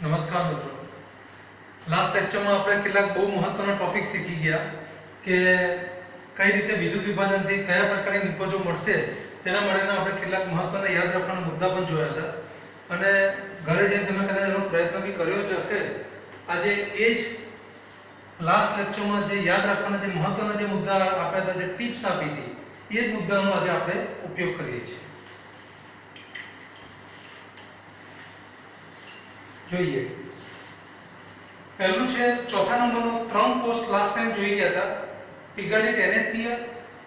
નમસ્કાર મિત્રો. લાસ્ટ લેક્ચરમાં આપણે કેટલાક બહુ મહત્વના ટોપિક શીખી ગયા કે કઈ રીતે વિદ્યુત વિભાજનથી કયા પ્રકારની નિપજો મળશે તેના માટેના આપણે કેટલાક મહત્વના યાદ રાખવાના મુદ્દા પણ જોયા હતા. અને ઘરે જઈને તમે કદાચ એનો પ્રયત્ન બી કર્યો જ હશે. આજે એ જ લાસ્ટ લેક્ચરમાં જે યાદ રાખવાના જે મહત્વના જે મુદ્દા આપ્યા હતા, જે ટિપ્સ આપી હતી, એ જ મુદ્દાનો આજે આપણે ઉપયોગ કરીએ છીએ. જોઈએ પહેલું છે ચોથા નંબરનો ત્રણ કોર્સ લાસ્ટ ટાઈમ જોઈ ગયા હતા. પિગલિત NaCl,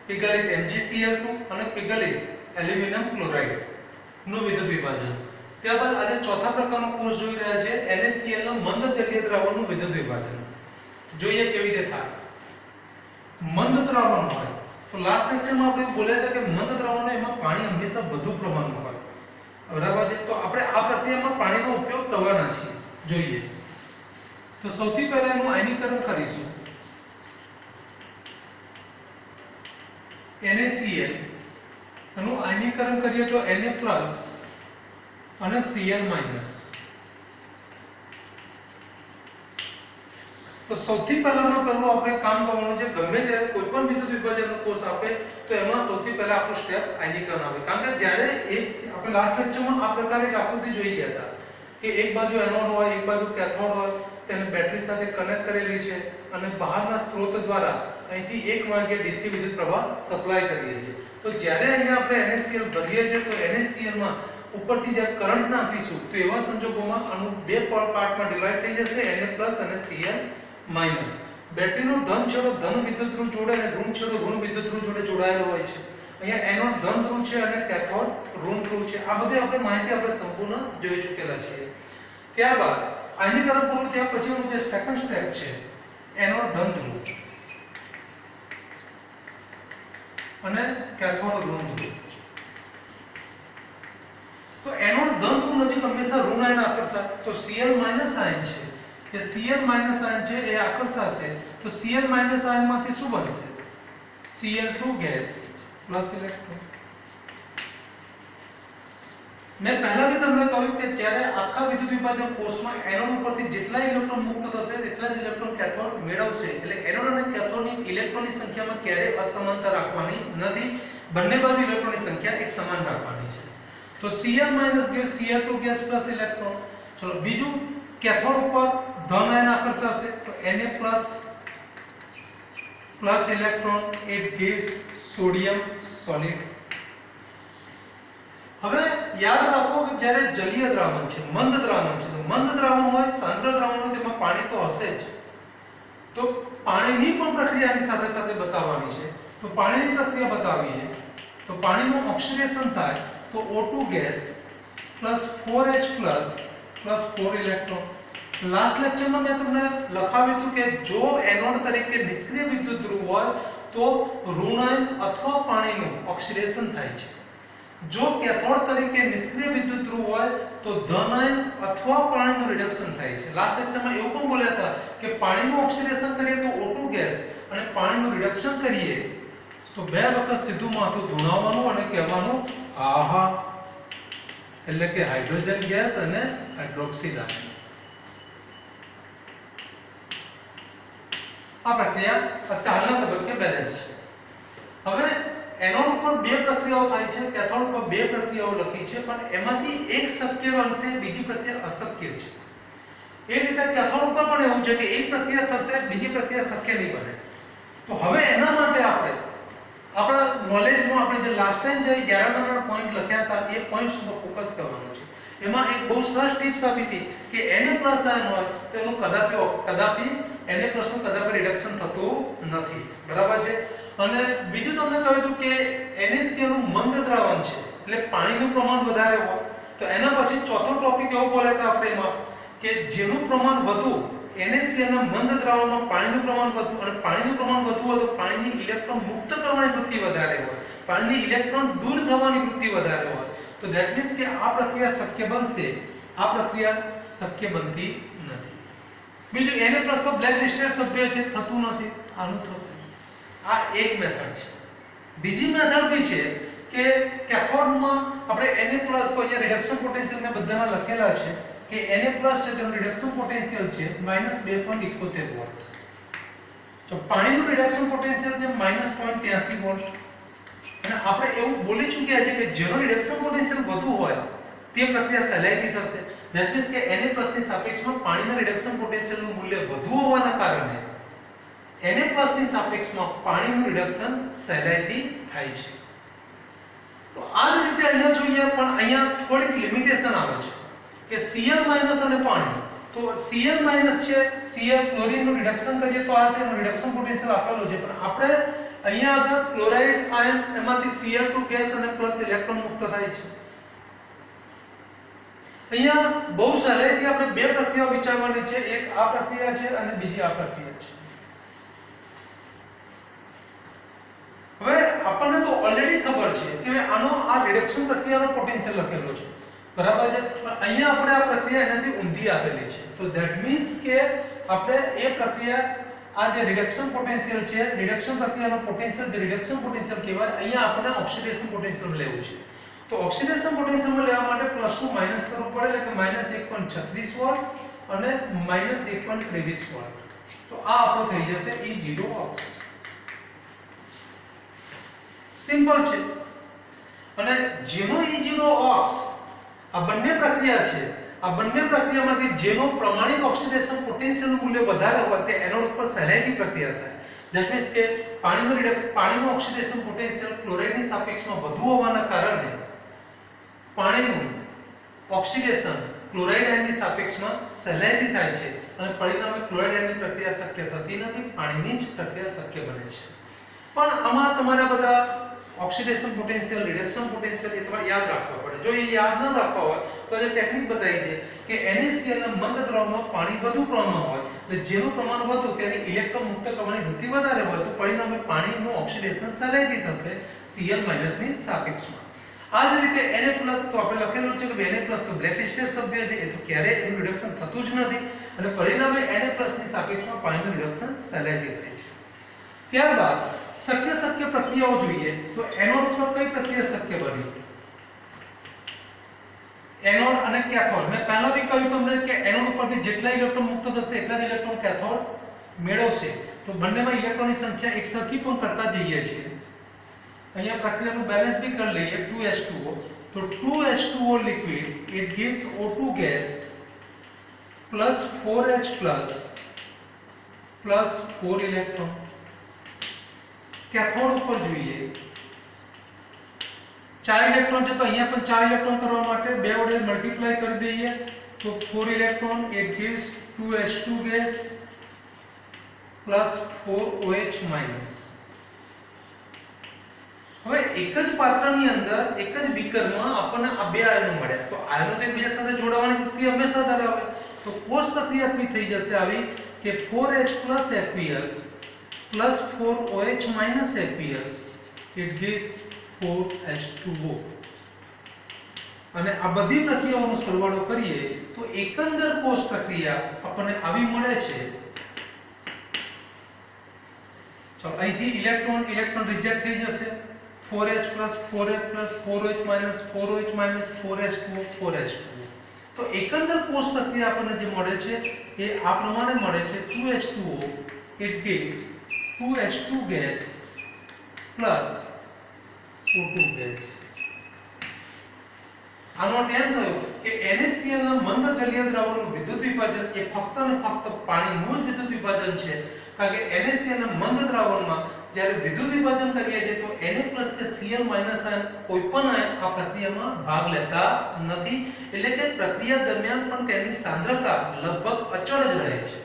પિગલિત MgCl2 અને પિગલિત એલ્યુમિનિયમ ક્લોરાઇડ નું વિદ્યુત વિભાજન. ત્યારબાદ આજે ચોથા પ્રકારનો કોર્સ જોઈ રહ્યા છે NaCl નું મંદ જલીય દ્રાવણનું વિદ્યુત વિભાજન. જોઈએ કેવી રીતે થાય. મંદ દ્રાવણ હોય તો લાસ્ટ લેક્ચરમાં આપણે બોલ્યા હતા કે મંદ દ્રાવણ એમાં પાણી હંમેશા વધુ પ્રમાણમાં હોય, બરાબર છે. તો આપણે આ પ્રક્રિયામાં પાણીનો ઉપયોગ કરવાના છીએ. જોઈએ તો સૌથી પહેલા એનું આયનીકરણ કરીશું. NaCl એનું આયનીકરણ કરીએ તો Na+ અને Cl-. તો સૌથી પહેલામાં પહેલું આપણે કામ કરવાનું છે, ગમે ત્યારે કોઈ પણ વિદ્યુત વિભાજનનો કોર્સ આપે તો એમાં સૌથી પહેલા આપણું સ્ટેપ આયનીકરણ આવે. કારણ કે જ્યારે આપણે લાસ્ટ લેક્ચરમાં આ પ્રકારની આકૃતિ જોઈ ગયા હતા કે એક બાજુ એનોડ હોય, એક બાજુ કેથોડ હોય, તેને બેટરી સાથે કનેક્ટ કરેલી છે અને બહારના સ્ત્રોત દ્વારા અહીંથી 1 માર્ગે DC વિદ્યુત પ્રવાહ સપ્લાય કરીએ છીએ. તો જ્યારે અહીંયા આપણે NaCl ભરીએ છીએ તો NaCl માં ઉપરથી જે કરંટ નાખીશું તો એવા સંજોગોમાં આનું બે પાર્ટમાં ડિવાઇડ થઈ જશે, Na+ અને Cl-. બેટરીનો ધન છેડો ધન વિદ્યુત ધ્રુવ જોડે અને ઋણ છેડો ઋણ વિદ્યુત ધ્રુવ જોડે જોડાયેલો હોય છે. અહીંયા એનોડ ધન ધ્રુવ છે અને કેથોડ ઋણ ધ્રુવ છે. આ બધી આપણે માહિતી આપણે સંપૂર્ણ જોઈ ચૂકેલા છીએ. ત્યારબાદ આયનીકરણ પૂરું થયા પછીનું જે સેકન્ડ સ્ટેપ છે એનોડ ધન ધ્રુવ અને કેથોડ ઋણ ધ્રુવ. તો એનોડ ધન ધ્રુવ નજીક હંમેશા ઋણ આયન આકર્ષાય. તો Cl- આયન છે કે Cl- આયન છે એ આકર્ષાશે. તો Cl- આયનમાંથી શું બનશે? Cl2 gas plus electron. મેં પહેલા भी તમને કહ્યું કે જ્યારે આખા વિદ્યુત વિભાજન કોષમાં એનોડ ઉપરથી જેટલા ઇલેક્ટ્રોન મુક્ત થશે તેટલા જ ઇલેક્ટ્રોન કેથોડ મેળવશે. એટલે એનોડ અને કેથોડની ઇલેક્ટ્રોનની સંખ્યામાં ક્યારેય અસમાનતા રાખવાની નથી. બંને બાજુ ઇલેક્ટ્રોનની સંખ્યા એક સમાન રાખવાની છે. તો Cl- gives Cl2 gas plus electron. ચલો બીજું, કેથોડ ઉપર ધન આયન આકર્ષાશે તો Na+ plus electron, it gives sodium solid. હવે યાદ રાખો કે જ્યારે જલીય દ્રાવણ છે, મંદ દ્રાવણ છે, તો મંદ દ્રાવણ હોય, સાંદ્ર દ્રાવણ હોય, તેમાં પાણી તો હશે જ. તો પાણીની પણ પ્રક્રિયાની સાથે સાથે બતાવવાની છે. તો પાણીની પ્રક્રિયા બતાવી છે તો પાણીનું ઓક્સિડેશન થાય તો O2 gas plus 4H plus 4 electron. Last લેક્ચરમાં મેં તમને લખાવ્યું હતું કે જો એનોડ તરીકે નિષ્ક્રિય વિદ્યુત ધ્રુવ હોય તો ઋણાયન અથવા પાણીનું ઓક્સિડેશન થાય છે. જો કેથોડ તરીકે નિષ્ક્રિય વિદ્યુત ધ્રુવ હોય તો ધનાયન અથવા પાણીનું રિડક્શન થાય છે. લાસ્ટ લેક્ચરમાં એવું પણ બોલ્યા હતા કે પાણીનું ઓક્સિડેશન કરીએ તો O2 ગેસ અને પાણીનું રિડક્શન કરીએ તો બે વખત સીધું માથું ધુણાવવાનું અને કહેવાનું આહા, એટલે કે હાઇડ્રોજન ગેસ અને હાઇડ્રોક્સિલ આયન. આ પ્રક્રિયા અત્યારના તબક્કે બેલેન્સ છે. હવે એનોડ ઉપર બે પ્રક્રિયાઓ થાય છે, કેથોડ ઉપર બે પ્રક્રિયાઓ લખી છે, પણ એમાંથી એક શક્ય બનશે, બીજી પ્રક્રિયા અશક્ય છે. એ રીતે કેથોડ ઉપર પણ એવું છે કે એક પ્રક્રિયા થશે, બીજી પ્રક્રિયા શક્ય નહીં બને. તો હવે એના માટે આપણે આપણા નોલેજમાં આપણે જે લાસ્ટ ટાઈમ જે 11 નંબરના પોઈન્ટ લખ્યા હતા એ પોઈન્ટ્સ પર ફોકસ કરવાનું છે. એમાં એક બહુ સરસ ટિપ્સ આપી હતી કે Na+ આયન હોય તો એનું કદાપી Na+ નું કદાપી રિડક્શન થતું નથી, બરાબર છે. અને બીજું તમને કહ્યું હતું કે NaCl નું મંદ દ્રાવણ છે એટલે પાણીનું પ્રમાણ વધારે હોય. તો એના પછી ચોથો ટોપિક એવો બોલ્યા હતા આપણે એમાં કે જેનું પ્રમાણ વધુ, NaCl ના મંદ દ્રાવણમાં પાણીનું પ્રમાણ વધુ અને પાણીનું પ્રમાણ વધુ હોય તો પાણીની ઇલેક્ટ્રોન મુક્ત કરવાની વૃત્તિ વધારે હોય, પાણીની ઇલેક્ટ્રોન દૂર થવાની વૃત્તિ વધારે હોય. તો ધેટ મીન્સ કે આ પ્રક્રિયા શક્ય બનશે, આ પ્રક્રિયા શક્ય બનતી નથી. બીજું Na+ તો બ્લેક લિસ્ટેડ સભ્ય છે, થતું નથી, આનું થશે. આ એક મેથડ છે. બીજી મેથડ બી છે કે કેથોડમાં આપણે Na+ તો અહીંયા રિડક્શન પોટેન્શિયલ મેં બધાના લખેલા છે કે Na+ છે તેનું રિડક્શન પોટેન્શિયલ છે -2.71 વોલ્ટ. જો પાણીનું રિડક્શન પોટેન્શિયલ છે -0.83 વોલ્ટ. અને આપણે એવું બોલી ચૂક્યા છે કે જેનો રિડક્શન પોટેન્શિયલ વધુ હોય તે પ્રક્રિયા સહેલાઈથી થશે. ધેટ મીન્સ કે Na+ ની સાપેક્ષમાં પાણીના રિડક્શન પોટેન્શિયલનું મૂલ્ય વધુ હોવાના કારણે Na+ ની સાપેક્ષમાં પાણીનું રિડક્શન સહેલાઈથી થાય છે. તો આ જ રીતે અહીંયા જોઈએ પણ અહીંયા થોડીક લિમિટેશન આવે છે કે Cl- અને પાણી. તો Cl- છે Cl ક્લોરીનનું રિડક્શન કરીએ તો આ છે એનો રિડક્શન પોટેન્શિયલ આપેલો છે, પણ આપણે અહીંયા આગળ ક્લોરાઇડ આયન એમાંથી Cl2 ગેસ અને પ્લસ ઇલેક્ટ્રોન મુક્ત થાય છે. અહીંયા બહુ સહેલાઈથી આપણે બે પ્રક્રિયાઓ વિચારવાની છે, એક આ પ્રક્રિયા છે અને બીજી આ પ્રક્રિયા છે. હવે આપણને તો ઓલરેડી ખબર છે કે આનો આ રિડક્શન પ્રક્રિયાનો પોટેન્શિયલ લખેલો છે, બરાબર છે, પણ અહીંયા આપણે આ પ્રક્રિયા એનાથી ઊંધી આપેલી છે. તો ધેટ મીન્સ કે આપણે એ પ્રક્રિયા આ જે રિડક્શન પોટેન્શિયલ છે, રિડક્શન પ્રક્રિયાનો પોટેન્શિયલ જે રિડક્શન પોટેન્શિયલ કહેવાય, અહીંયા આપણે ઓક્સિડેશન પોટેન્શિયલ લેવું છે. તો ઓક્સિડેશન પોટેન્શિયલ લેવા માટે પ્લસનું માઈનસ કરવું પડે એટલે કે -1.36 વોલ્ટ અને -1.23 વોલ્ટ. તો આ આપણો થઈ જશે E0 સિમ્પલ છે. અને જેનો E0 આ બંને પ્રક્રિયા છે, આ બંને પ્રક્રિયામાંથી જેનો પ્રમાણિક ઓક્સિડેશન પોટેન્શિયલનું મૂલ્ય વધારે હોય તે એનોડ ઉપર સહેલાઈથી પ્રક્રિયા થાય. ધેટ મીન્સ કે પાણીનું ઓક્સિડેશન પોટેન્શિયલ ક્લોરાઇડની સાપેક્ષમાં વધુ હોવાના કારણે પાણીનું ઓક્સિડેશન ક્લોરાઇડ આયનની સાપેક્ષમાં સહેલાઈથી થાય છે અને પરિણામે ક્લોરાઇડ આયનની પ્રક્રિયા શક્ય થતી નથી, પાણીની જ પ્રક્રિયા શક્ય બને છે. પણ આમાં તમારા બધા ઓક્સિડેશન પોટેન્શિયલ, રિડક્શન પોટેન્શિયલ એ તમારે યાદ રાખવા પડે. જો એ યાદ ન રાખવા હોય તો જે ટેકનિક બતાવી છે કે NaCl ના મંદ દ્રવમાં પાણી વધુ પ્રમાણમાં હોય એટલે જેનું પ્રમાણ વધુ તેની ઇલેક્ટ્રોન મુક્ત કરવાની ગતિ વધારે હોય તો પરિણામે પાણીનું ઓક્સિડેશન સહેલાઈથી થશે Cl- ની સાપેક્ષમાં. આ જ રીતે Na+ તો આપણે લખેલું છે કે Na+ તો બ્લેકલિસ્ટેડ સભ્ય છે, એ તો ક્યારેય એનું રિડક્શન થતું જ નથી અને પરિણામે Na+ ની સાપેક્ષમાં પાણીનું રિડક્શન સહેલાઈથી થાય છે. ત્યારબાદ શક્ય પ્રક્રિયાઓ જોઈએ તો એનોડ ઉપર કઈ પ્રક્રિયા શક્ય બની? એનોડ અને કેથોડ. મેં પહેલા બી કહ્યું તમને કે એનોડ ઉપરથી જેટલા ઇલેક્ટ્રોન મુક્ત થશે એટલા જ ઇલેક્ટ્રોન કેથોડ મેળવશે. તો બંનેમાં ઇલેક્ટ્રોનની સંખ્યા એકસરખી પણ કરતા જઈએ છીએ. અહીંયા પ્રક્રિયાનું બેલેન્સ બી કરી લઈએ. 2H2O. તો 2H2O liquid it gives O2 gas plus 4H plus 4 electron. Cathode ઉપર જોઈએ 4 ઇલેક્ટ્રોન છે તો અહીંયા પણ 4 ઇલેક્ટ્રોન કરવા માટે બે વડે મલ્ટીપ્લાય કરી દઈએ તો 4 electron it gives 2H2 gas plus 4OH minus. હવે એક જ પાત્રની અંદર એક જ બીકરમાં આપણને આ બે આયનો મળ્યા તો આયનો તે બે સાથે જોડાવાની વૃત્તિ હંમેશા ધરાવે. તો કોષ પ્રક્રિયા આપણી થઈ જશે આવી કે 4H plus aqueous plus 4OH minus aqueous it gives 4H2O. અને આ બધી પ્રક્રિયાઓનો સરવાળો કરીએ તો એકંદર કોષ પ્રક્રિયા આપણને આવી મળે છે. ચાલો અહીંથી ઇલેક્ટ્રોન રિજેક્ટ થઈ જશે. 4H plus 4H plus 4OH minus 4OH minus 4H2O 4H2O. તો એકંદર કોષ પ્રક્રિયા આપણને જે મળે છે એ આ પ્રમાણે મળે છે 2H2O it gives 2H2 gas plus O2 gas. આનો અર્થ એમ થયો કે NaCl ના મંદ જલીય દ્રાવણનું વિદ્યુત વિભાજન એ ફક્ત ને ફક્ત પાણીનું જ વિદ્યુત વિભાજન છે. કારણ કે NaCl ના મંદ દ્રાવણમાં જ્યારે વિદ્યુત વિભાજન કરીએ છીએ તો Na+ કે Cl- આયન કોઈ પણ આયન આ પ્રક્રિયામાં ભાગ લેતા નથી. એટલે કે પ્રક્રિયા દરમિયાન પણ તેની સાંદ્રતા લગભગ અચળ જ રહે છે.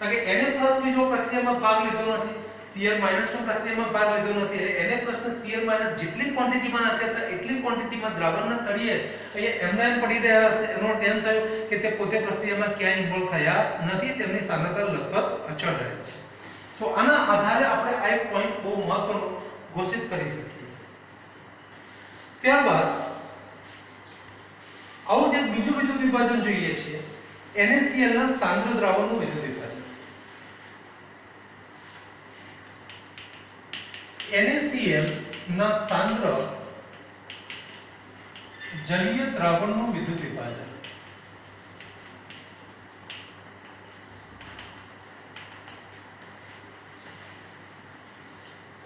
કારણ કે Na+ બી જો પ્રક્રિયામાં ભાગ લીધો નથી, Cl- પણ પ્રક્રિયામાં ભાગ લીધો નથી, એટલે Na+ ને Cl- જેટલી ક્વોન્ટિટીમાં નાખ્યા હતા એટલી ક્વોન્ટિટીમાં દ્રાવણના તળિયે અહીંયા એમના એમ પડી રહ્યા હશે. એનો અર્થ એમ થયો કે તે પોતે પ્રક્રિયામાં ક્યાંય ઇન્વોલ્વ થયા નથી, તેમની સાંદ્રતા લગભગ અચળ રહે છે. તો આના આધારે આપણે આ એક પોઈન્ટ બહુ મહત્વનો ઘોષિત કરી શકીએ. ત્યારબાદ આવું જે બીજું વિદ્યુત વિભાજન જોઈએ છે NaCl ના સાંદ્ર દ્રાવણનું વિદ્યુત વિભાજન. NaCl ના સાંદ્ર જલીય દ્રાવણનું વિદ્યુત વિભાજન.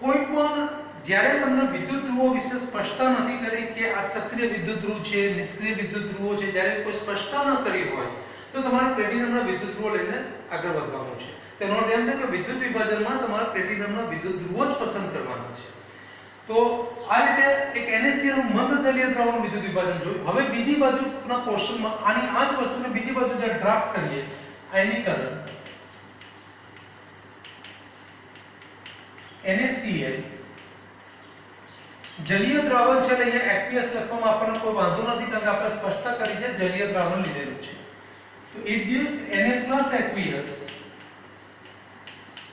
કોઈ પણ જ્યારે તમને વિદ્યુત ધ્રુવો વિશે સ્પષ્ટતા નથી કરી કે આ સક્રિય વિદ્યુત ધ્રુવ છે, નિષ્ક્રિય વિદ્યુત ધ્રુવો છે, જ્યારે કોઈ સ્પષ્ટતા ન કરી હોય તો તમારે પ્લેટિનમના વિદ્યુત ધ્રુવો લઈને આગળ વધવાનું છે. તેનો અર્થ એમ છે કે વિદ્યુત વિભાજનમાં તમારે પ્લેટિનમના વિદ્યુત ધ્રુવો જ પસંદ કરવાના છે. તો આ રીતે એક NaCl નું મંદ જલીય દ્રાવણનું વિદ્યુત વિભાજન જોયું. હવે બીજી બાજુના ક્વેશ્ચનમાં આની આ જ વસ્તુને બીજી બાજુ જે ડ્રાફ્ટ કરીએ આયનીકરણ NaCl જલીય દ્રાવણ છે, અહીંયા aqueous લખવામાં આપણને કોઈ વાંધો નથી કારણ કે આપણે સ્પષ્ટતા કરી છે જલીય દ્રાવણ લીધેલું છે. તો it gives Na plus aqueous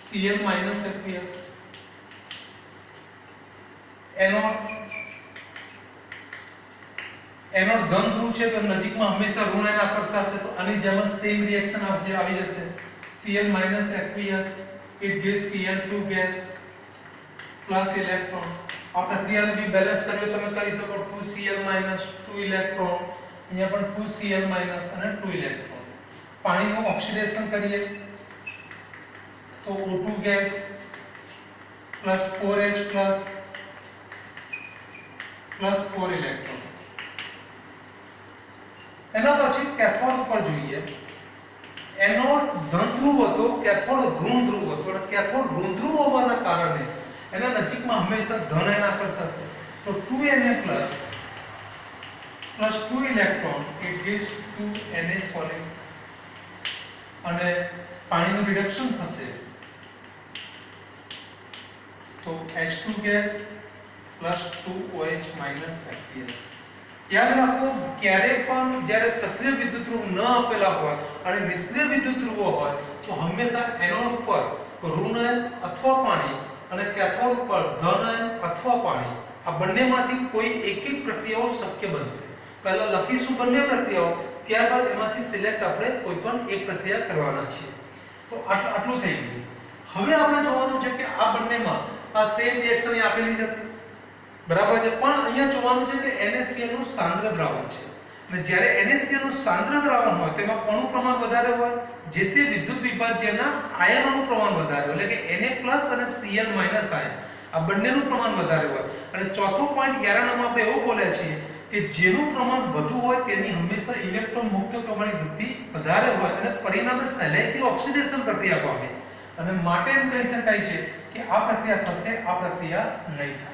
Cl minus aqueous anode ધન ધ્રુવ છે તો નજીકમાં હંમેશા ઋણ આયન આકર્ષાશે તો આની જેમ સેમ રિએક્શન આવી જશે. Cl minus aqueous it gives Cl2 gas plus electron. આ પ્રક્રિયાને બી બેલેન્સ કરવી તમે કરી શકો 2Cl minus 2 electron, અહીંયા પણ 2Cl minus અને 2 electron. પાણીનું ઓક્સિડેશન કરીએ તો O2 gas plus 4H plus 4 electron. એના પછી કેથોડ ઉપર જોઈએ. એનોડ ધન ધ્રુવ હતો, કેથોડ ઋણ ધ્રુવ હતો. અને કેથોડ ઋણ ધ્રુવ હોવાના કારણે એના નજીકમાં હંમેશા ધન આયન આકર્ષાશે. તો 2Na plus 2 electron it gives 2Na solid. અને પાણીનું રિડક્શન થશે તો H2 gas plus 2OH minus aqueous. યાદ રાખો ક્યારે પણ જ્યારે સક્રિય વિદ્યુત ધ્રુવ ન આપેલા હોય અને નિષ્ક્રિય વિદ્યુત ધ્રુવો હોય તો હંમેશા એનોડ ઉપર ઋણ આયન અથવા પાણી અને કેથોડ ઉપર ધન આયન અથવા પાણી આ બંનેમાંથી કોઈ એક પ્રક્રિયાઓ શક્ય બનશે. પહેલા લખીશું બંને પ્રક્રિયાઓ, ત્યારબાદ એમાંથી સિલેક્ટ આપણે કોઈ પણ એક પ્રક્રિયા કરવાના છીએ. તો આટલું થઈ ગયું. હવે આપણે જોવાનું છે કે આ બંનેમાં આ સેમ રિએક્શન આપેલી છે બરાબર છે, પણ અહીંયા જોવાનું છે કે NaCl નું સાંદ્ર દ્રાવણ છે અને જ્યારે NaCl નું સાંદ્ર દ્રાવણ હોય તેમાં કોનું પ્રમાણ વધારે હોય? જે તે વિદ્યુત વિભાજ્યના આયનોનું પ્રમાણ વધારે હોય, એટલે કે Na+ અને Cl- આયન આ બંનેનું પ્રમાણ વધારે હોય. અને ચોથો પોઈન્ટ 11 નંબરમાં આપણે એવું બોલ્યા છીએ કે જેનું પ્રમાણ વધુ હોય તેની હંમેશા ઇલેક્ટ્રોન મુક્ત કરવાની વૃત્તિ વધારે હોય અને પરિણામે સહેલાઈથી ઓક્સિડેશન પ્રક્રિયા પામે. અને માટે એમ કહી શકાય છે કે આ પ્રક્રિયા થશે, આ પ્રક્રિયા નહીં થાય.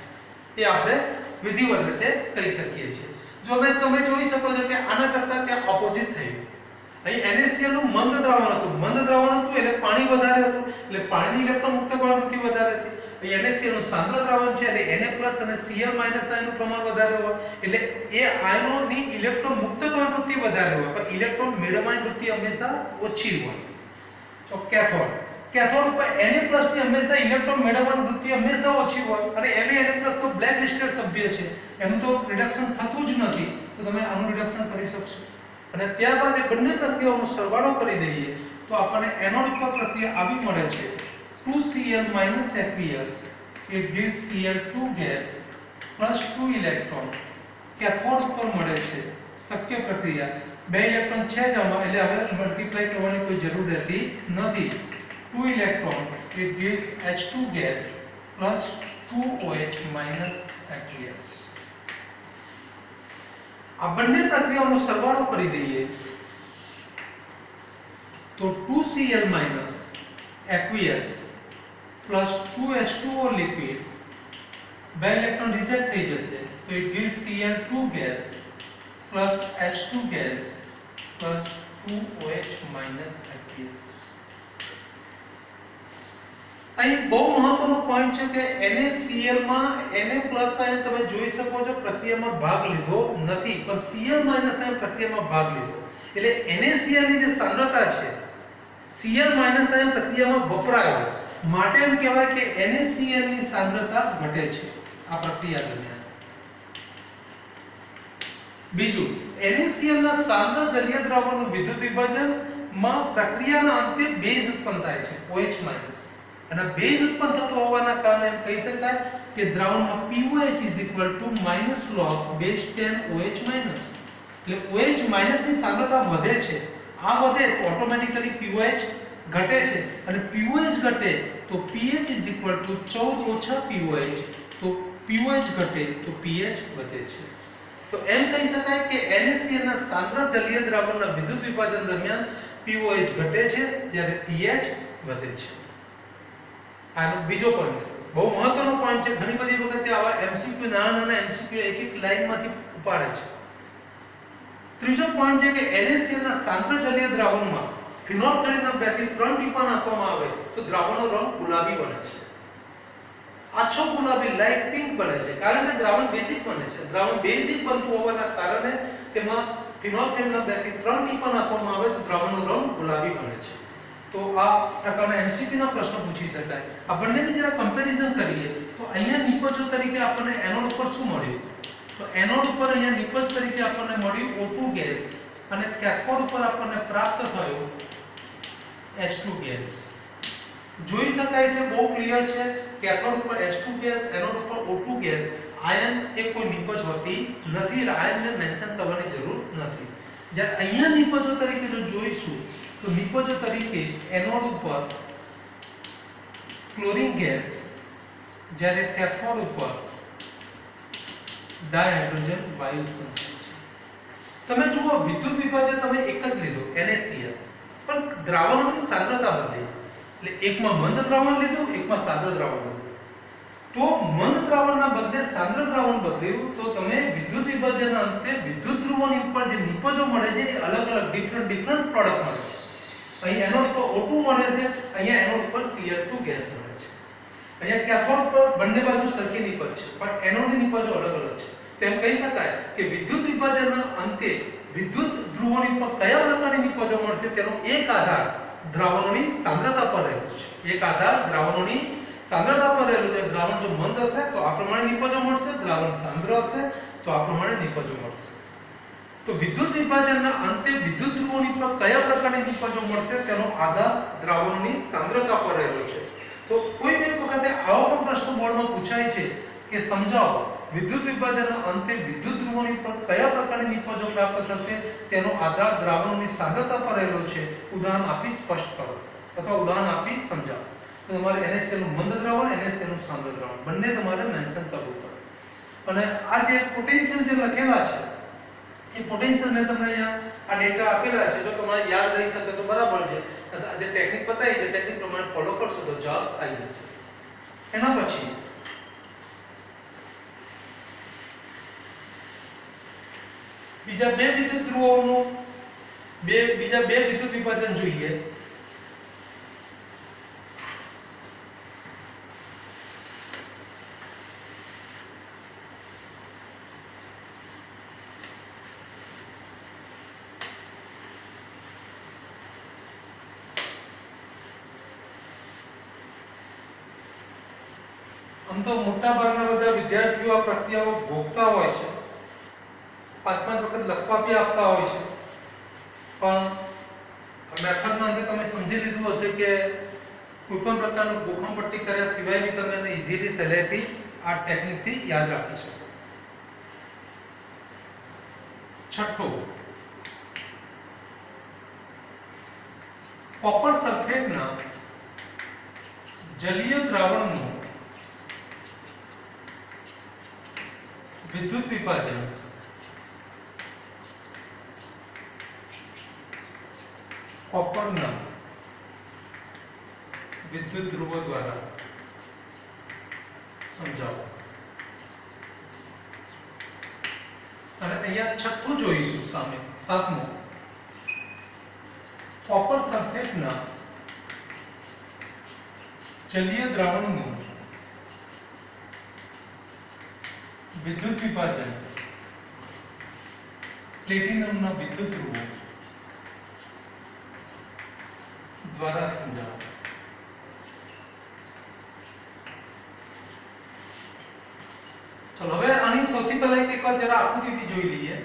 એ આપણે વિધિવત રીતે કહી શકીએ છીએ. જો તમે જોઈ શકો છો કે આના કરતા ત્યાં ઓપોઝિટ થયું. અહીં NaCl નું મંદ દ્રાવણ હતું, એટલે પાણી વધારે હતું, એટલે પાણીની ઇલેક્ટ્રોન મુક્ત કરવાની વૃત્તિ વધારે હતી. અહીં NaCl નું સાંદ્ર દ્રાવણ છે એટલે Na+ અને Cl- આયનનું પ્રમાણ વધારે હોય, એટલે એ આયનોની ઇલેક્ટ્રોન મુક્ત કરવાની વૃત્તિ વધારે હોય, પણ ઇલેક્ટ્રોન મેળવવાની વૃત્તિ હંમેશા ઓછી હોય. તો કેથોડ ઉપર Na+ ની હંમેશા ઇલેક્ટ્રોન મેળવવાની વૃત્તિ હંમેશા ઓછી હોય અને Na+ તો બ્લેક લિસ્ટેડ સભ્ય છે, એનું તો રિડક્શન થતું જ નથી, તો તમે આનું રિડક્શન કરી શકશો. અને ત્યારબાદ એ બંને પ્રક્રિયાઓનો સરવાળો કરી દઈએ તો આપણને એનોડ ઉપર પ્રક્રિયા આવી મળે છે 2Cl minus aqueous it gives Cl2 gas plus 2 electron. Cathode ઉપર મળે છે શક્ય પ્રક્રિયા, 2 ઇલેક્ટ્રોન છે જ આમાં, એટલે હવે મલ્ટીપ્લાય કરવાની કોઈ જરૂર રહેતી નથી. 2 electron it gives H2 gas plus 2OH minus aqueous. આ બંને પ્રક્રિયાઓનો સરવાળો કરી દઈએ તો 2Cl minus aqueous plus 2H2O liquid, 2 electron reject થઈ જશે તો it gives Cl2 gas plus H2 gas plus 2OH minus aqueous. અહીં બહુ મહત્વનો પોઈન્ટ છે કે NaCl માં Na+ આયન તમે જોઈ શકો છો પ્રક્રિયામાં ભાગ લીધો નથી, પણ Cl- આયન પ્રક્રિયામાં ભાગ લીધો. એટલે NaCl ની જે સાંદ્રતા છે Cl- આયન પ્રક્રિયામાં વપરાયો, માટે એમ કહેવાય કે NaCl ની સાંદ્રતા ઘટે છે આ પ્રક્રિયા દરમિયાન. બીજું, NaCl ના સાંદ્ર જલીય દ્રાવણનું વિદ્યુત વિભાજનમાં પ્રક્રિયાના અંતે બેઝ ઉત્પન્ન થાય છે OH-. અને બેઝ ઉત્પન્ન થતો હોવાના કારણે એમ કહી શકાય કે દ્રાવણમાં pOH - log base 10 OH-. એટલે OH- ની સાંદ્રતા વધે છે. આ વધે તો ઓટોમેટિકલી pOH ઘટે છે અને pOH ઘટે તો pH = 14 ઓછા pOH, તો pOH ઘટે તો pH વધે છે. તો એમ કહી શકાય કે NaCl ના સાંદ્ર જલીય દ્રાવણના વિદ્યુત વિભાજન દરમિયાન pOH ઘટે છે જ્યારે pH વધે છે. આનો બીજો પોઈન્ટ બહુ મહત્વનો પોઈન્ટ છે. ઘણી બધી વખત આવા MCQ નાના MCQ એક એક લાઈનમાંથી ઉપાડે છે. ત્રીજો પોઈન્ટ છે કે NaCl ના સાંદ્ર જલીય દ્રાવણમાં ફિનોલ્ફથાલીનના 2 થી 3 ટીપા નાખવામાં આવે તો દ્રાવણનો રંગ ગુલાબી બને છે. આછો ગુલાબી લાઇટ પિંક બને છે કારણ કે દ્રાવણ બેઝિક બને છે. દ્રાવણ બેઝિક બનતું હોવાના કારણે તેમાં ફિનોલ્ફથાલીનના 2 થી 3 ટીપા નાખવામાં આવે તો દ્રાવણનો રંગ ગુલાબી બને છે. તો આ પ્રકારના MCQ ના પ્રશ્નો પૂછી શકાય. આ બંનેની જરા કમ્પેરિઝન કરીએ તો અહીંયા નિપજો તરીકે આપણને એનોડ ઉપર શું મળ્યું? તો એનોડ ઉપર અહીંયા નિપજ તરીકે આપણને મળ્યું O2 ગેસ અને કેથોડ ઉપર આપણને પ્રાપ્ત થયો H2 ગેસ. જોઈ શકાય છે, બહુ ક્લિયર છે. કેથોડ ઉપર H2 ગેસ, એનોડ ઉપર O2 ગેસ. આયન એ કોઈ નિપજ હોતી નથી, એટલે આયનને મેન્શન કરવાની જરૂર નથી. જ્યારે અહીંયા નિપજો તરીકે જો જોઈશું તો નિપજો તરીકે એનોડ ઉપર ક્લોરીન ગેસ, જ્યારે કેથોડ ઉપર ડાયહાઇડ્રોજન વાયુ ઉત્પન્ન થાય છે. તમે જુઓ વિદ્યુત વિભાજન તમે એક જ લીધો NaCl, પણ દ્રાવણોની સાંદ્રતા બદલી. એટલે એકમાં મંદ દ્રાવણ લીધું, એકમાં સાંદ્ર દ્રાવણ લીધું. તો મંદ દ્રાવણના બદલે સાંદ્ર દ્રાવણ બદલ્યું તો તમે વિદ્યુત વિભાજનના અંતે વિદ્યુત ધ્રુવોની ઉપર જે નિપજો મળે છે એ અલગ અલગ ડિફરન્ટ પ્રોડક્ટ મળે છે. અહીં એનોડ ઉપર O2 મળે છે, અહીંયા એનોડ ઉપર Cl2 ગેસ મળે છે. અહીંયા કેથોડ ઉપર બંને બાજુ સરખી નિપજ છે, પણ એનોડની નિપજો અલગ અલગ છે. તો એમ કહી શકાય કે વિદ્યુત વિભાજનના અંતે વિદ્યુત ધ્રુવોની ઉપર કયા પ્રકારની નિપજો મળશે તેનો એક આધાર દ્રાવણોની સાંદ્રતા પર રહેલો છે. એક આધાર દ્રાવણોની સાંદ્રતા પર રહેલો છે. દ્રાવણ જો મંદ હશે તો આ પ્રમાણે નિપજો મળશે, દ્રાવણ સાંદ્ર હશે તો આ પ્રમાણે નિપજો મળશે. તો વિદ્યુત વિભાજનના અંતે વિદ્યુત ધ્રુવોની પર કયા પ્રકારની નિપજો મળશે તેનો આધાર દ્રાવણોની સાંદ્રતા પર રહેલો છે. તો કોઈ એક વખતે આવો પણ પ્રશ્ન બોર્ડમાં પૂછાય છે કે સમજાવો વિદ્યુત વિભાજનના અંતે વિદ્યુત ધ્રુવોની પર કયા પ્રકારની નિપજો પ્રાપ્ત થશે તેનો આધાર દ્રાવણોની સાંદ્રતા પર રહેલો છે. ઉદાહરણ આપી સ્પષ્ટ કરો અથવા ઉદાહરણ આપી સમજાવો. તો તમારે NaCl નું મંદ દ્રાવણ, NaCl નું સાંદ્ર દ્રાવણ બંને તમારે મેન્શન કરવું પડે. અને આ જે પોટેન્શિયલ જે લખેલા છે એ પોટેન્શિયલ મેં તમને અહીંયા આ ડેટા આપેલા છે. જો તમારે યાદ રહી શકે તો બરાબર છે. જે ટેકનિક બતાવી છે ટેકનિક પ્રમાણે ફોલો કરશો તો જવાબ આવી જશે. એના પછી બીજા બે વિદ્યુત ધ્રુવોનું બીજા બે વિદ્યુત વિભાજન જોઈએ. આમ તો મોટા ભાગના બધા વિદ્યાર્થીઓ આ પ્રક્રિયાઓ ભોગતા હોય છે, 5-5 વખત લખવા બી આપતા હોય છે, પણ મેથડના અંદર તમે સમજી લીધું હશે કે કોઈ પણ પ્રકારનું ગોખણપટ્ટી કર્યા સિવાય બી તમે એને ઈઝીલી સહેલાઈથી આ ટેકનિકથી યાદ રાખી શકો. છઠ્ઠો, કોપર સલ્ફેટના જલીય દ્રાવણનું વિદ્યુત વિભાજન કોપરના વિદ્યુત ધ્રુવો દ્વારા સમજાવો. અને અહીંયા છઠ્ઠું જોઈશું સામે, સાતમું, કોપર સલ્ફેટના જલીય દ્રાવણનું વિદ્યુત વિભાજન પ્લેટિનમના વિદ્યુત ધ્રુવો દ્વારા સમજાવો. ચલો હવે આની સૌથી પહેલા એક વાર જરા આકૃતિ બી જોઈ લઈએ.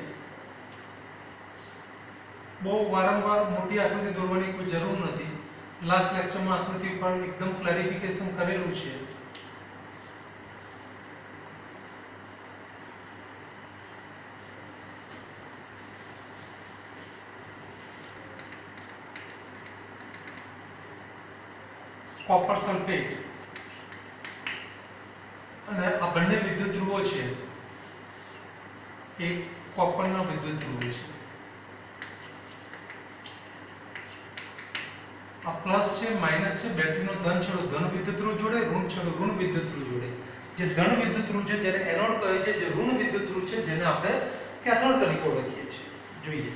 બહુ વારંવાર મોટી આકૃતિ દોરવાની કોઈ જરૂર નથી. લાસ્ટ લેક્ચરમાં આકૃતિ પર એકદમ ક્લેરિફિકેશન કરેલું છે. કોપર સલ્ફેટ અને આ બંને વિદ્યુત ધ્રુવો છે એ કોપરના વિદ્યુત ધ્રુવો છે. આ પ્લસ છે માઈનસ છે, બેટરીનો ધન છેડો ધન વિદ્યુત ધ્રુવ જોડે, ઋણ છેડો ઋણ વિદ્યુત ધ્રુવ જોડે. જે ધન વિદ્યુત ધ્રુવ છે જેને એનોડ કહે છે, જે ઋણ વિદ્યુત ધ્રુવ છે જેને આપણે કેથોડ તરીકે ઓળખીએ છીએ. જોઈએ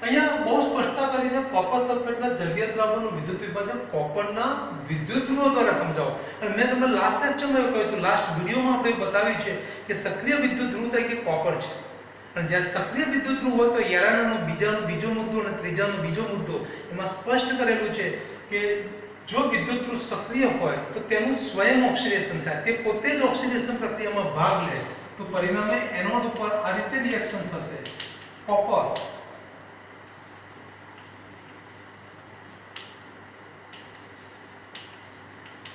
અહીંયા બહુ સ્પષ્ટતા કરી છે. કોપર સલ્ફેટના જલીય દ્રાવણનું વિદ્યુત વિભાજન કોપરના વિદ્યુત ધ્રુવો દ્વારા સમજાવો. અને મેં તમને લાસ્ટ લેક્ચરમાં એવું કહ્યું હતું, લાસ્ટ વિડિયોમાં આપણે બતાવ્યું છે કે સક્રિય વિદ્યુત ધ્રુવ તરીકે કોપર છે. અને જ્યારે સક્રિય વિદ્યુત ધ્રુવ હોય તો એરાનાનો બીજો મુદ્દો અને ત્રીજાનો બીજો મુદ્દો એમાં સ્પષ્ટ કરેલું છે કે જો વિદ્યુત ધ્રુવ સક્રિય હોય તો તેનું સ્વયં ઓક્સિડેશન થાય, તે પોતે જ ઓક્સિડેશન પ્રક્રિયામાં ભાગ લે તો પરિણામે એનોડ ઉપર આ રીતે રિએક્શન થશે. કોપર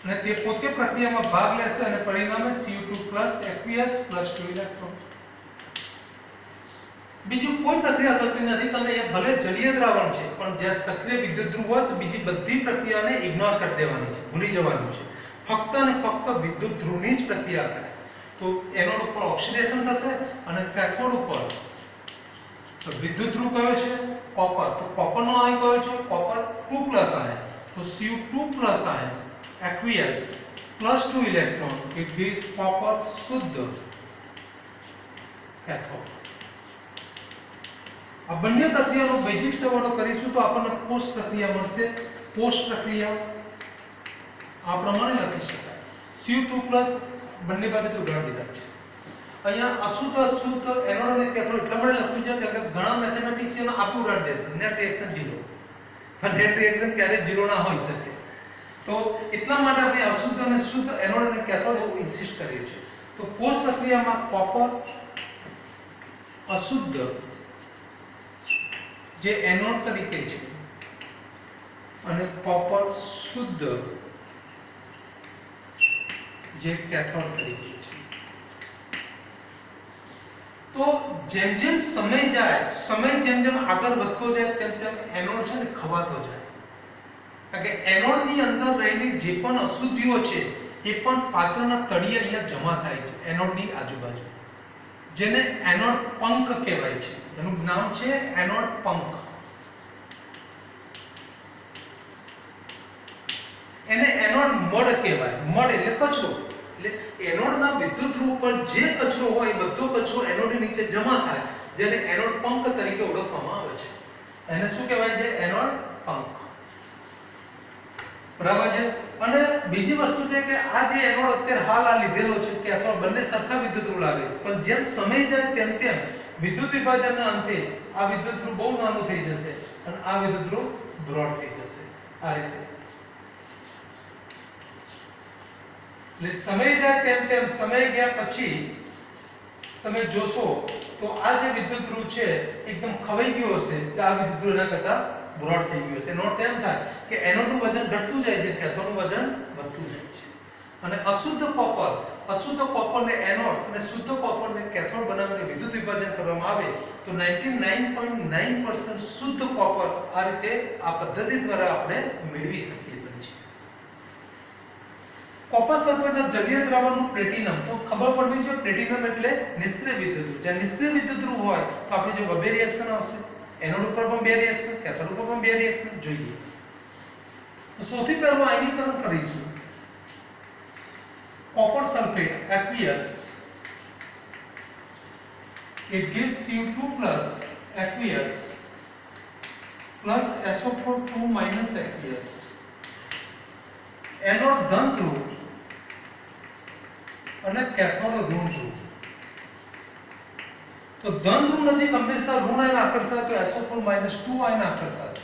અને તે પોતે પ્રક્રિયામાં ભાગ લેશે અને પરિણામે Cu2+ Aqueous +2 ઇલેક્ટ્રોન. બીજું કોઈ પ્રક્રિયા થતી નથી કારણ કે એ ભલે જલીય દ્રાવણ છે પણ જ્યાં સક્રિય વિદ્યુત ધ્રુવ હોય તો બીજી બધી પ્રક્રિયાને ઇગ્નોર કરી દેવાની છે, ભૂલી જવાનું છે. ફક્ત અને ફક્ત વિદ્યુત ધ્રુવની જ પ્રક્રિયા થાય. તો એનોડ ઉપર ઓક્સિડેશન થશે અને કેથોડ ઉપર તો વિદ્યુત ધ્રુવ કયો છે? કોપર. તો કોપરનો આયન કયો છે? કોપર 2+ આયન. તો Cu2+ આયન aqueous +2 electron, it gives copper શુદ્ધ કેથોડ. આ બંને પ્રક્રિયાનો બેઝિક સરવાળો કરીશું તો આપણને કોષ પ્રક્રિયા મળશે. કોષ પ્રક્રિયા આ પ્રમાણે લખી શકાય. Cu2+ બંને બાજુ ઉડાડી દીધા છે. અહીંયા અશુદ્ધ એનોડ અને કેથોડ એટલા માટે લખ્યું છે કે ઘણા મેથેમેટિશિયનો આપી ઉડાડી દેશે નેટ રિએક્શન 0. પણ નેટ રિએક્શન ક્યારેય 0 ના હોઈ શકે. તો એટલા માટે આપણે અશુદ્ધ અને શુદ્ધ એનોડ અને કેથોડ એવું ઇન્સિસ્ટ કરીએ છીએ. તો કોષ પ્રક્રિયામાં કોપર અશુદ્ધ જે એનોડ તરીકે છે અને કોપર શુદ્ધ જે કેથોડ તરીકે છે. તો જેમ જેમ સમય જાય, સમય જેમ જેમ આગળ વધતો જાય તેમ તેમ એનોડ છે ને ખવાતો જાય. કારણ કે એનોડની અંદર રહેલી જે પણ અશુદ્ધિઓ છે એ પણ પાત્રના તળિયે અહીંયા જમા થાય છે એનોડની આજુબાજુ, જેને એનોડ પંખ કહેવાય છે. એનું નામ છે એનોડ પંખ. એને એનોડ મડ કહેવાય. મડ એટલે કચરો. એટલે એનોડના વિદ્યુત ધ્રુવ પર જે કચરો હોય એ બધો કચરો એનોડની નીચે જમા થાય, જેને એનોડ પંખ તરીકે ઓળખવામાં આવે છે. એને શું કહેવાય છે? એનોડ પંખ. બરાબર છે. અને બીજી વસ્તુ છે કે આ જે એનોડ અત્યારે હાલ આ લીધેલો છે કે અથવા બંને સરખા વિદ્યુત ધ્રુવ લાગે છે, પણ જેમ સમય જાય તેમ તેમ વિદ્યુત વિભાજનના અંતે આ વિદ્યુત ધ્રુવ બહુ નાનું થઈ જશે અને આ વિદ્યુત ધ્રુવ બ્રોડ થઈ જશે. આ રીતે એટલે સમય જાય તેમ તેમ સમય ગયા પછી તમે જોશો તો આ જે વિદ્યુત ધ્રુવ છે એકદમ ખવાઈ ગયો હશે કે આ વિદ્યુત ધ્રુવ એના કરતા બ્રોડ થઈ ગયું હશે. નોટ એમ થાય કે એનોડનું વજન ઘટતું જાય છે, કેથોડનું વજન વધતું જાય છે. અને અશુદ્ધ કોપરને એનોડ અને શુદ્ધ કોપરને કેથોડ બનાવીને વિદ્યુત વિભાજન કરવામાં આવે તો 99.9% શુદ્ધ કોપર આ રીતે આ પદ્ધતિ દ્વારા આપણે મેળવી શકીએ છીએ. કોપર સલ્ફેટના જલીય દ્રાવણનું પ્લેટિનમ તો ખબર પડવી જોઈએ. પ્લેટિનમ એટલે નિષ્ક્રિય વિદ્યુત ધ્રુવ. જ્યાં નિષ્ક્રિય વિદ્યુત ધ્રુવ હોય તો આપણે જો બે રિએક્શન આવશે, એનોડ ઉપર પણ બે રિએક્શન, કેથોડ ઉપર પણ બે રિએક્શન જોઈએ. તો સૌથી પહેલું આયનીકરણ કરીશું. Copper sulfate aqueous, it gives Cu2+ aqueous plus SO4 2- aqueous. Anode ધન ધ્રુવ અને કેથોડ ઋણ ધ્રુવ. તો ધન ધ્રુવ નજીક હંમેશા ઋણ આયન આકર્ષાય તો SO4 - 2 આયન આકર્ષાશે.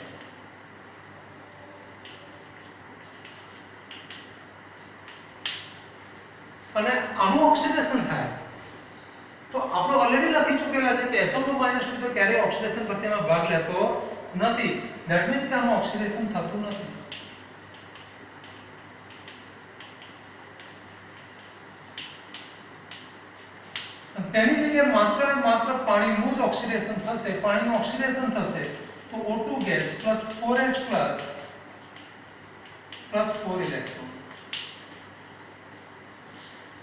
અને આનું ઓક્સિડેશન થાય તો આપણે ઓલરેડી લખી ચૂકેલા છે કે SO2 - 2 તો ક્યારે ઓક્સિડેશન પ્રક્રિયામાં ભાગ લેતો નથી. ધેટ મીન્સ કે આનું ઓક્સિડેશન થતું નથી. તેની જગ્યાએ માત્ર ને માત્ર પાણીનું જ ઓક્સિડેશન થશે. પાણીનું ઓક્સિડેશન થશે તો O2 ગેસ +4H+ +4 ઇલેક્ટ્રોન.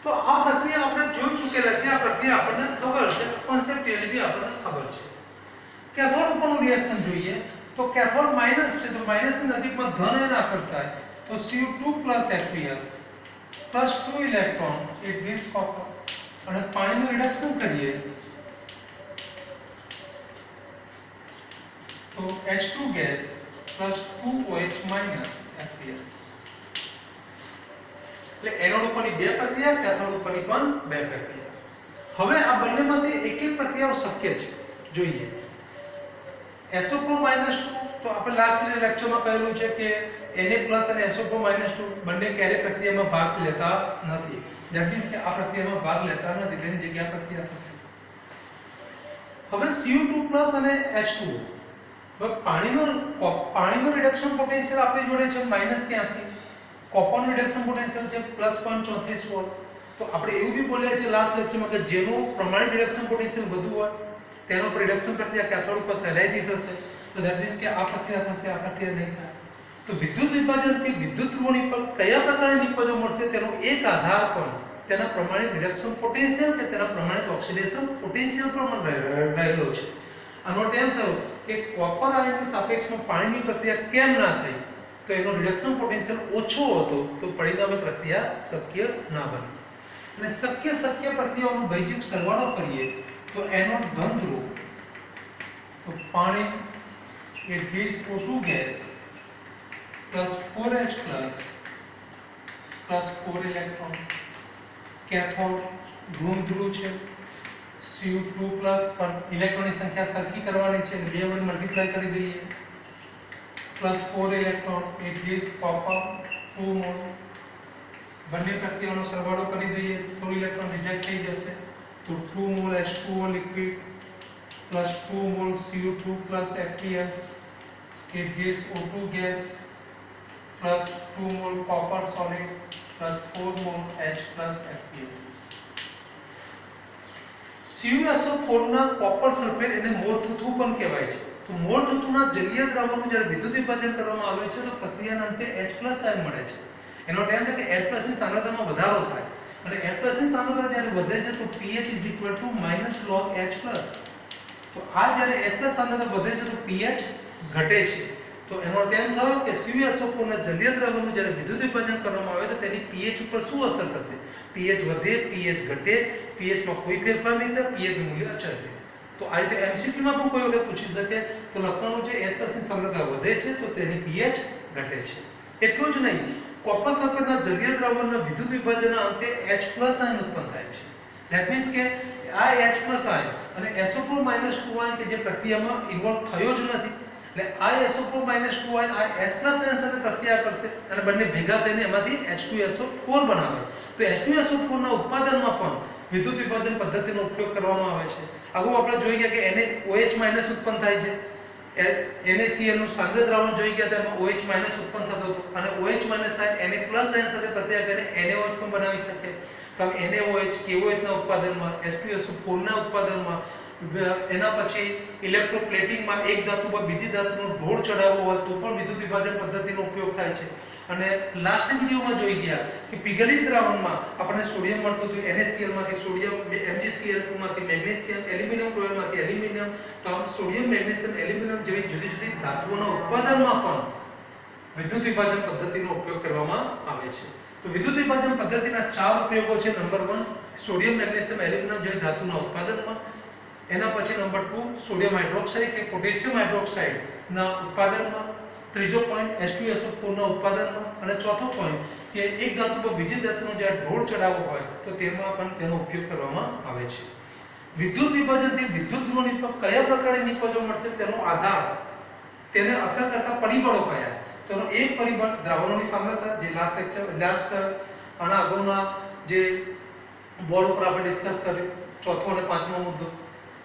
તો આ પ્રક્રિયા આપણે જોઈ ચૂકેલા છે, આ પ્રક્રિયા આપણને ખબર છે, કોન્સેપ્ચ્યુઅલી બી આપણને ખબર છે. કેથોડ ઉપરનું રિએક્શન જોઈએ તો કેથોડ માઈનસ છે, તો માઈનસની નજીકમાં ધન આયન આકર્ષાય તો Cu2 Aqs +2 electron it gives copper. અને પાણીનું રિડક્શન કરીએ તો H2 ગેસ +2OH Aqs. એટલે એનોડ ઉપરની બે પ્રક્રિયા, કેથોડ ઉપરની પણ બે પ્રક્રિયા. હવે આ બંનેમાંથી એક એક પ્રક્રિયાઓ શક્ય છે. જોઈએ SO4 - તો આપણે લાસ્ટ લેક્ચરમાં કહેલું છે કે Na+ અને SO4 - બંને ક્યારે પ્રક્રિયામાં ભાગ લેતા નથી. ધેટ મીન્સ કે આ પ્રક્રિયામાં ભાગ લેતા નથી, તેની જગ્યાએ પ્રક્રિયા થશે. હવે Cu2+ અને H2 હવે પાણીનો રિડક્શન પોટેન્શિયલ આપણી જોડે છે -83, કોપરનું રિડક્શન પોટેન્શિયલ છે +0.34 વોલ્ટ. તો આપણે એવું બી બોલ્યા છે લાસ્ટ લેક્ચરમાં કે જેનું પ્રમાણિત રિડક્શન પોટેન્શિયલ વધુ હોય તેનો રિડક્શન પ્રક્રિયા કેથોડ ઉપર સહેલાઈથી થશે. તો ધેટ મીન્સ કે આ પ્રક્રિયા થશે, આ પ્રક્રિયા નહીં થાય. તો વિદ્યુત વિભાજન કે વિદ્યુત ધ્રુવોની પર કયા પ્રકારની નિપજો મળશે તેનો એક આધાર પણ તેના પ્રમાણિત રિડક્શન પોટેન્શિયલ કે તેના પ્રમાણિત ઓક્સિડેશન પોટેન્શિયલ પર રહેલો છે. આનો અર્થ એમ થયો કે કોપર આયનની સાપેક્ષમાં પાણીની પ્રક્રિયા કેમ ના થઈ, તો એનો રિડક્શન પોટેન્શિયલ ઓછો હતો, તો પરિણામે પ્રક્રિયા શક્ય ના બની. અને શક્ય પ્રક્રિયાઓનો ભૌતિક સરવાળો કરીએ તો એનોડ ધન ધ્રુવ, તો પાણી it gives O2 gas +4H +4 electron. Cathode ઋણ ધ્રુવ છે Cu2+ પણ ઇલેક્ટ્રોનની સંખ્યા સરખી કરવાની છે, બે વડે મલ્ટીપ્લાય કરી દઈએ +4 electron it gives copper 2 mol. બંને પ્રક્રિયાનો સરવાળો કરી દઈએ, થોડું ઇલેક્ટ્રોન રિજેક્ટ થઈ જશે તો 2 mol H2O liquid +2 mol Cu2+ Aqs it gives O2 gas +2 mol copper solid +4 mol H Aqs. CuSO4 ના કોપર સલ્ફેટ એને મોરથુથુ પણ કહેવાય છે. તો મોરથુથુના જલીય દ્રાવણનું જ્યારે વિદ્યુત વિભાજન કરવામાં આવે છે તો પ્રક્રિયાના અંતે H+ આયન મળે છે. એનો અર્થ એમ છે કે H+ ની સાંદ્રતામાં વધારો થાય અને H+ ની સાંદ્રતા જ્યારે વધે છે તો pH -log H+. તો આ જ્યારે H+ સાંદ્રતા વધે છે તો pH ઘટે છે. તો એનો અર્થ એમ થયો કે CuSO4 ના જલીય દ્રાવણનું જ્યારે વિદ્યુત વિભાજન કરવામાં આવે તો તેની pH ઉપર શું અસર થશે? pH વધે, pH ઘટે, pH માં કોઈ ફેરફાર નહીં થાય, pH નું મૂલ્ય અચળ રહે. તો આ રીતે MCQ માં પણ કોઈ વખત પૂછી શકે તો લખવાનું છે H+ ની સાંદ્રતા વધે છે તો તેની pH ઘટે છે. એટલું જ નહીં, કોપર સલ્ફેટના જલીય દ્રાવણના વિદ્યુત વિભાજનના અંતે H+ આયન ઉત્પન્ન થાય છે. ધેટ મીન્સ કે આ H+ આયન અને SO4 - 2 આયન કે જે પ્રક્રિયામાં ઇન્વોલ્વ થયો જ નથી, એટલે આ SO4 - 2 આયન આ H+ આયન સાથે પ્રક્રિયા કરશે અને બંને ભેગા થઈને એમાંથી H2SO4 બનાવે. તો H2SO4 ના ઉત્પાદનમાં પણ વિદ્યુત વિભાજન પદ્ધતિનો ઉપયોગ કરવામાં આવે છે. આગળ આપણે જોઈ ગયા કે NaOH- ઉત્પન્ન થાય છે, NaCl નું સાંદ્ર દ્રાવણ જોઈ ગયા તેમાં OH- ઉત્પન્ન થતો હતો અને OH- આયન Na+ આયન સાથે પ્રક્રિયા કરીને NaOH પણ બનાવી શકે. તો NaOH KOH ના ઉત્પાદનમાં, H2SO4 ના ઉત્પાદનમાં, એના પછી ઇલેક્ટ્રોપ્લેટિંગમાં એક ધાતુ પર બીજી ધાતુનો ઢોળ ચડાવવો હોય તો પણ વિદ્યુત વિભાજન પદ્ધતિનો ઉપયોગ થાય છે. અને લાસ્ટ વિડિયોમાં જોઈ ગયા કે પીગળિત દ્રાવણમાં આપણને સોડિયમ મળતું હતું, NaCl માંથી સોડિયમ, MgCl2 માંથી મેગ્નેશિયમ, એલ્યુમિનિયમ ક્લોરાઇડ માંથી એલ્યુમિનિયમ. તો આમ સોડિયમ, મેગ્નેશિયમ, એલ્યુમિનિયમ જેવી જુદી જુદી ધાતુઓના ઉત્પાદનમાં પણ વિદ્યુત વિભાજન પદ્ધતિનો ઉપયોગ કરવામાં આવે છે. તો વિદ્યુત વિભાજન પદ્ધતિના 4 ઉપયોગો છે. નંબર 1 સોડિયમ, મેગ્નેશિયમ, એલ્યુમિનિયમ જેવી ધાતુના ઉત્પાદનમાં. એના પછી નંબર 2 સોડિયમ હાઇડ્રોક્સાઇડ કે પોટેશિયમ હાઇડ્રોક્સાઇડ ના ઉત્પાદનમાં. ત્રીજો પોઈન્ટ H2SO4 ના ઉત્પાદનમાં. અને ચોથો પોઈન્ટ કે એક ધાતુ પર બીજી ધાતુનો જ્યારે ઢોળ ચડાવવો હોય તો તેમાં પણ તેનો ઉપયોગ કરવામાં આવે છે. વિદ્યુત વિભાજનથી વિદ્યુત ધ્રુવોની પર કયા પ્રકારની નિપજો મળશે તેનો આધાર, તેને અસર કરતા પરિબળો કયા. તેનો એક પરિબળ દ્રાવણોની સાંદ્રતા, જે લાસ્ટ આના અગાઉના જે બોર્ડ ઉપર આપણે ડિસ્કસ કર્યું, ચોથો અને પાંચમો મુદ્દો.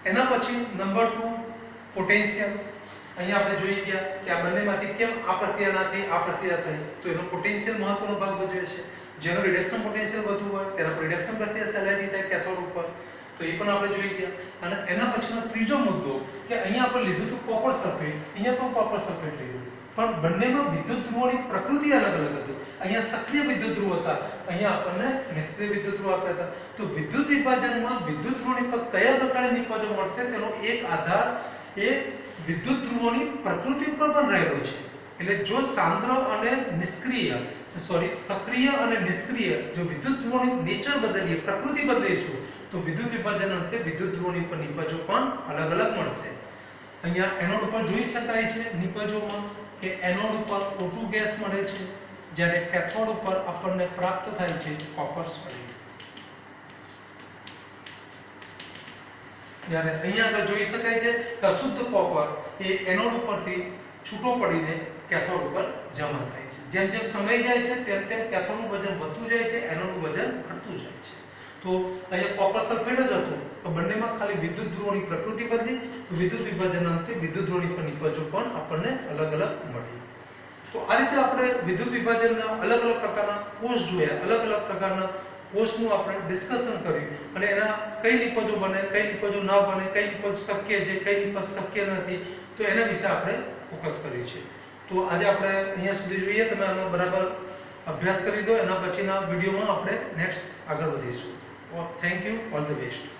એના પછી નંબર 2 પોટેન્શિયલ. અહીંયા આપણે જોઈ ગયા કે આ બંનેમાંથી કેમ આ પ્રક્રિયા ના થઈ, આ પ્રક્રિયા થઈ, તો એનો પોટેન્શિયલ મહત્વનો ભાગ ભજવે છે. જેનો રિડક્શન પોટેન્શિયલ વધુ હોય તેના પર રિડક્શન પ્રક્રિયા સહેલાઈથી થાય કેથોડ ઉપર, તો એ પણ આપણે જોઈ ગયા. અને એના પછીનો ત્રીજો મુદ્દો કે અહીંયા આપણે લીધું હતું કોપર સલ્ફેટ, અહીંયા પણ કોપર સલ્ફેટ લીધું, પણ બંનેમાં વિદ્યુત ધ્રુવોની પ્રકૃતિ અલગ અલગ હતી. અહીંયા સક્રિય વિદ્યુત ધ્રુવ હતા, અહીંયા આપણને નિષ્ક્રિય વિદ્યુત ધ્રુવ આપ્યા હતા. તો વિદ્યુત વિભાજનમાં વિદ્યુત ધ્રુવોની પર કયા પ્રકારની નિપજો મળશે તેનો એક આધાર એ વિદ્યુત ધ્રુવોની પ્રકૃતિ ઉપર પણ રહેલો છે. એટલે જો સાંદ્ર અને નિષ્ક્રિય સક્રિય અને નિષ્ક્રિય જો વિદ્યુત ધ્રુવોની નેચર બદલીએ, પ્રકૃતિ બદલીશું, તો વિદ્યુત વિભાજન અંતે વિદ્યુત ધ્રુવોની પર નિપજો પણ અલગ અલગ મળશે. અહીંયા એનોડ ઉપર જોઈ શકાય છે નિપજોમાં કે એનોડ ઉપર O2 ગેસ મળે છે, જ્યારે કેથોડ ઉપર આપણને પ્રાપ્ત થાય છે કોપર સ્ફટિક. જ્યારે અહીંયા આગળ જોઈ શકાય છે કે અશુદ્ધ કોપર એ એનોડ ઉપરથી છૂટો પડીને કેથોડ ઉપર જમા થાય છે. જેમ જેમ સમય જાય છે તેમ તેમ કેથોડનું વજન વધતું જાય છે, એનોડનું વજન ઘટતું જાય છે. તો અહીંયા કોપર સલ્ફેટ જ હતું, તો બંનેમાં ખાલી વિદ્યુત ધ્રુવોની પ્રકૃતિ બદલી, તો વિદ્યુત વિભાજન અંતે વિદ્યુત ધ્રુવોની પર નિપજો પણ આપણને અલગ અલગ મળી. તો આ રીતે આપણે વિદ્યુત વિભાજનના અલગ અલગ પ્રકારના કોષ જોયા, અલગ અલગ પ્રકારના કોષનું આપણે ડિસ્કશન કર્યું અને એના કઈ નિપજો બને, કઈ નિપજો ન બને, કઈ નિપજ શક્ય છે, કઈ નિપજ શક્ય નથી, તો એના વિશે આપણે ફોકસ કર્યું છે. તો આજે આપણે અહીંયા સુધી જોઈએ, તમે આનો બરાબર અભ્યાસ કરી દો, એના પછીના વિડીયોમાં આપણે નેક્સ્ટ આગળ વધીશું. Thank you, all the best.